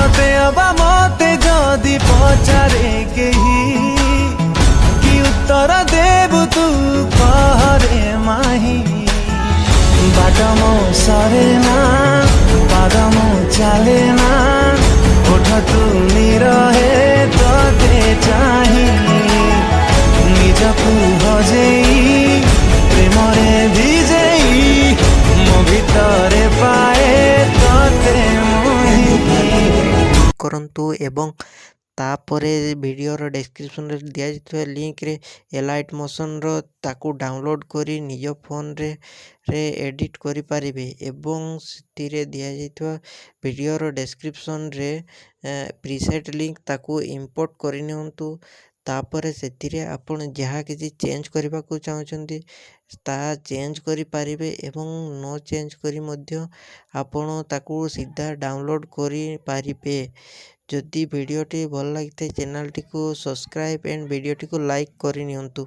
तते अबा मते जदि पचारे केही कि उत्तर देबु तू कहरे माही बाटमो सरे ना पादमो चाले ना ओठ तू निरहे तते चाही निजकु भजेई प्रेमरे भिजेई मो भितरे पाए तते କରନ୍ତୁ ଏବଂ ତାପରେ ଭିଡ଼ିଓର ଡେସ୍କ୍ରିପସନ୍ରେ ଦିଆଯାଇଥିବା ଲିଙ୍କରେ ଏଲାଇଟ୍ ମୋସନ୍ର ତାକୁ ଡାଉନଲୋଡ଼୍ କରି ନିଜ ଫୋନ୍ରେ ଏଡ଼ିଟ୍ କରିପାରିବେ ଏବଂ ସେଥିରେ ଦିଆଯାଇଥିବା ଭିଡ଼ିଓର ଡେସ୍କ୍ରିପସନ୍ରେ ପ୍ରିସେଟ୍ ଲିଙ୍କ ତାକୁ ଇମ୍ପୋର୍ଟ କରିନିଅନ୍ତୁ। ତାପରେ ସେଥିରେ ଆପଣ ଯାହା କିଛି ଚେଞ୍ଜ କରିବାକୁ ଚାହୁଁଛନ୍ତି ତାହା ଚେଞ୍ଜ କରିପାରିବେ ଏବଂ ନ ଚେଞ୍ଜ କରି ମଧ୍ୟ ଆପଣ ତାକୁ ସିଧା ଡାଉନଲୋଡ଼୍ କରିପାରିବେ। ଯଦି ଭିଡ଼ିଓଟି ଭଲ ଲାଗିଥାଏ ଚ୍ୟାନେଲଟିକୁ ସବସ୍କ୍ରାଇବ୍ ଏଣ୍ଡ ଭିଡ଼ିଓଟିକୁ ଲାଇକ୍ କରିନିଅନ୍ତୁ।